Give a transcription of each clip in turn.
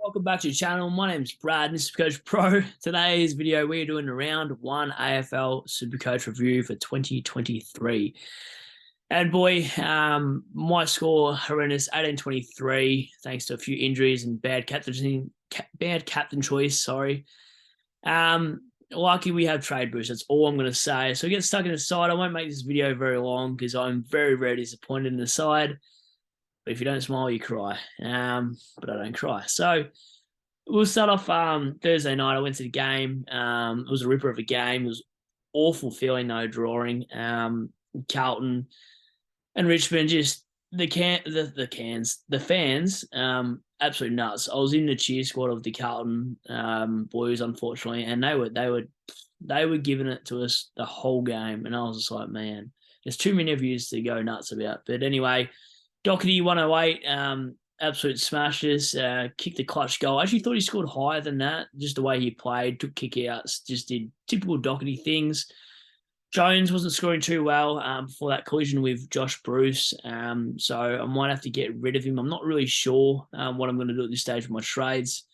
Welcome back to the channel. My name's Brad, and this is Supercoach Pro. Today's video, we're doing a round one AFL Supercoach review for 2023. And boy, my score horrendous, 18-23, thanks to a few injuries and bad captain choice. Sorry. Lucky we have trade boost. That's all I'm going to say. So get stuck in the side. I won't make this video very long because I'm very, very disappointed in the side. But if you don't smile, you cry. But I don't cry. So we'll start off Thursday night. I went to the game. It was a ripper of a game. It was awful feeling, though, drawing. Carlton and Richmond, just the fans, absolutely nuts. I was in the cheer squad of the Carlton boys, unfortunately, and they were giving it to us the whole game, and I was just like, man, there's too many of yous to go nuts about. But anyway, Doherty 108, absolute smashes, kicked the clutch goal. I actually thought he scored higher than that, just the way he played, took kick-outs, just did typical Doherty things. Jones wasn't scoring too well before that collision with Josh Bruce, so I might have to get rid of him. I'm not really sure what I'm going to do at this stage with my trades.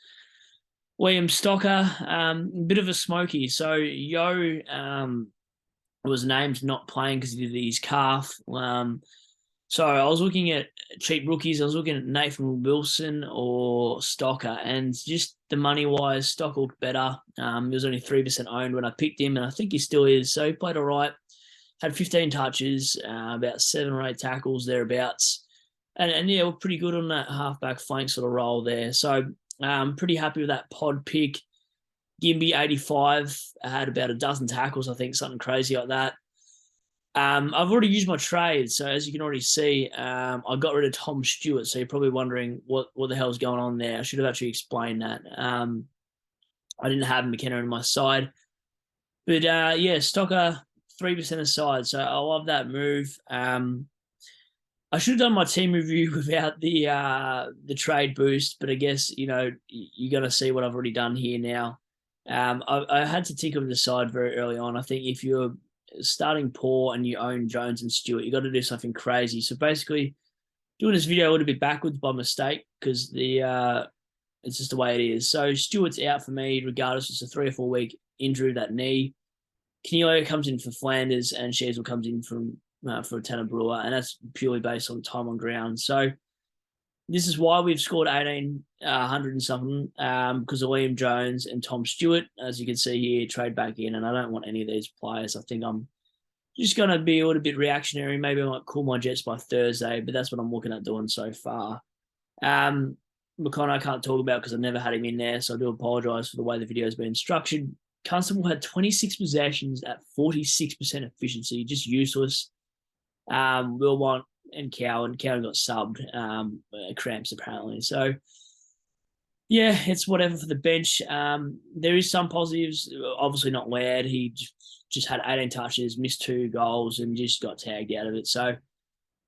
William Stocker, a bit of a smoky. So Yo was named not playing because he did his calf. So I was looking at cheap rookies. I was looking at Nathan Wilson or Stocker, and just the money-wise, Stocker looked better. He was only 3% owned when I picked him, and I think he still is. So he played all right. Had 15 touches, about 7 or 8 tackles, thereabouts. And yeah, we're pretty good on that halfback flank sort of role there. So I'm pretty happy with that pod pick. Gimby, 85, had about a dozen tackles, I think, something crazy like that. I've already used my trade, so as you can already see, I got rid of Tom Stewart. So you're probably wondering what the hell's going on there. I should have actually explained that. I didn't have McKenna in my side, but yeah, Stocker 3% aside. So I love that move. I should have done my team review without the trade boost, but I guess you're gonna see what I've already done here now. I had to tinker with the side very early on. I think if you're starting poor and you own Jones and Stewart, you got to do something crazy. So basically, doing this video a little bit backwards by mistake because it's just the way it is. So Stewart's out for me, regardless. It's a 3 or 4 week injury of that knee. Canelo comes in for Flanders, and Sheasel comes in for Tanner Brewer, and that's purely based on time on ground. So this is why we've scored 1,800 and something, because of William Jones and Tom Stewart. As you can see here, trade back in, and I don't want any of these players. I think I'm just going to be a little bit reactionary. Maybe I might cool my jets by Thursday, but that's what I'm looking at doing so far. McConnell I can't talk about because I've never had him in there, so I do apologise for the way the video has been structured. Constable had 26 possessions at 46% efficiency, just useless. Wilmot and Cowan got subbed, cramps apparently. So yeah, it's whatever for the bench. There is some positives. Obviously not Laird. He just had 18 touches, missed 2 goals, and just got tagged out of it. So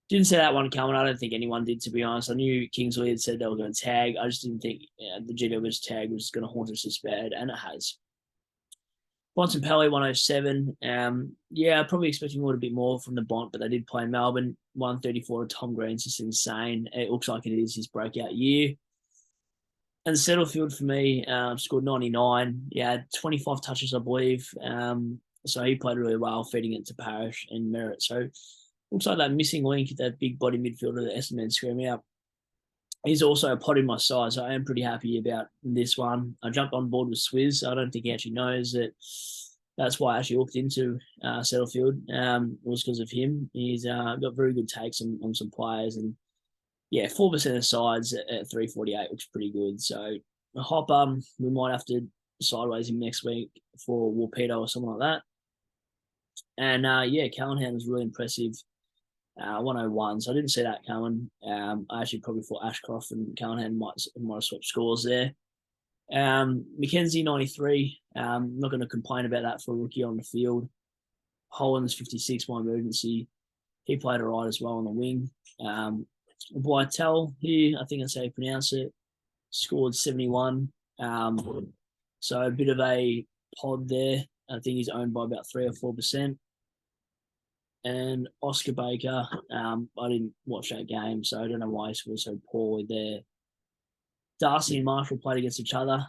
didn't see that one coming. I don't think anyone did, to be honest. I knew Kingsley had said they were going to tag. I just didn't think the GWS tag was going to haunt us this bad, and it has. Bontempelli 107. Yeah, probably expecting a little bit more from the Bont, but they did play Melbourne. 134 to Tom Green's just insane. It looks like it is his breakout year. And Settlefield for me scored 99. Yeah, 25 touches, I believe. So he played really well, feeding it to Parrish and Merritt. So looks like that missing link, that big body midfielder that Essendon scream out. He's also a pot in my side, so I am pretty happy about this one. I jumped on board with Swizz. I don't think he actually knows that. That's why I actually looked into Settlefield. It was because of him. He's got very good takes on some players, and yeah, 4% of sides at 348 looks pretty good. So a Hopper, we might have to sideways him next week for Warpedo or something like that. And yeah, Callahan was really impressive. 101. So I didn't see that coming. I actually probably thought Ashcroft and Callahan might have swapped scores there. McKenzie 93. I'm not going to complain about that for a rookie on the field. Holland's 56 by emergency. He played all right as well on the wing. Boitel here, I think that's how you pronounce it, scored 71. So a bit of a pod there. I think he's owned by about 3 or 4%. And Oscar Baker, I didn't watch that game, so I don't know why he scored so poorly there. Darcy and Marshall played against each other.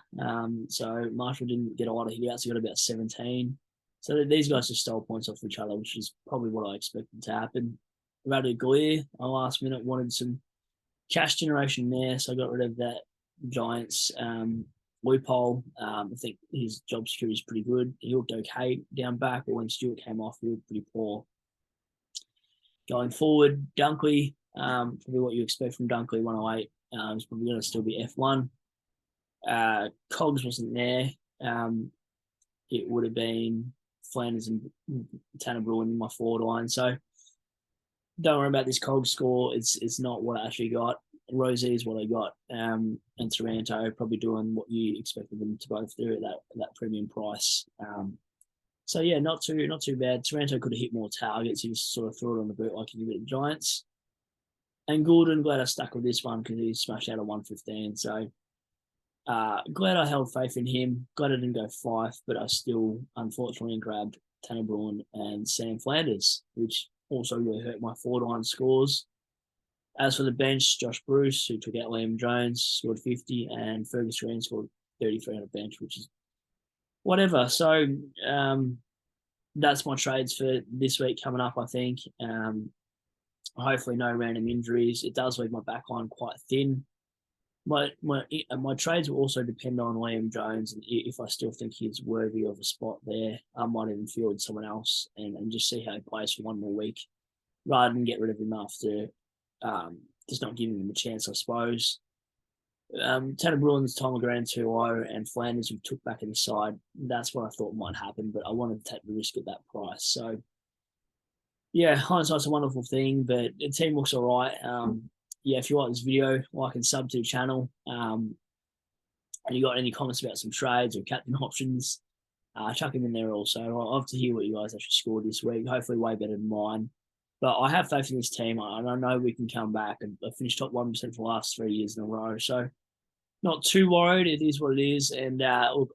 So Marshall didn't get a lot of hitouts. He got about 17. So these guys just stole points off each other, which is probably what I expected to happen. Radley Glear, I last minute wanted some cash generation there, so I got rid of that Giants loophole. I think his job security is pretty good. He looked okay down back, but when Stewart came off, he looked pretty poor. Going forward, Dunkley, probably what you expect from Dunkley, 108. It's probably going to still be F1. Cogs wasn't there. It would have been Flanders and Tanner Bruin in my forward line. So don't worry about this Cogs score. It's not what I actually got. Rosie is what I got. And Taranto probably doing what you expected them to both do at that premium price. So yeah, not too bad. Taranto could have hit more targets. He just sort of threw it on the boot like he did at the Giants. And Gordon, glad I stuck with this one because he smashed out a 115. So glad I held faith in him. Glad I didn't go Fife, but I still unfortunately grabbed Tanner Bruin and Sam Flanders, which also really hurt my forward line scores. As for the bench, Josh Bruce, who took out Liam Jones, scored 50, and Fergus Green scored 33 on a bench, which is whatever. So that's my trades for this week coming up, I think. Hopefully no random injuries. It does leave my backline quite thin. My trades will also depend on Liam Jones, and if I still think he's worthy of a spot there, I might even field someone else and just see how he plays for one more week, rather than get rid of him after just not giving him a chance, I suppose. Tanner Bruins, Tom LeGrand 2-0, and Flanders who took back in the side. That's what I thought might happen, but I wanted to take the risk at that price. So yeah, hindsight's a wonderful thing, but the team looks all right. Yeah, if you like this video, like and sub to the channel. And you got any comments about some trades or captain options, chuck them in there also. I'd love to hear what you guys actually scored this week. Hopefully way better than mine. But I have faith in this team, and I know we can come back and finish top 1% for the last 3 years in a row. So not too worried. It is what it is. And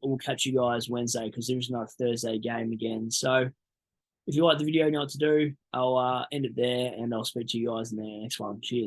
we'll catch you guys Wednesday because there's no Thursday game again. So if you like the video, you know what to do. I'll end it there, and I'll speak to you guys in the next one. Cheers.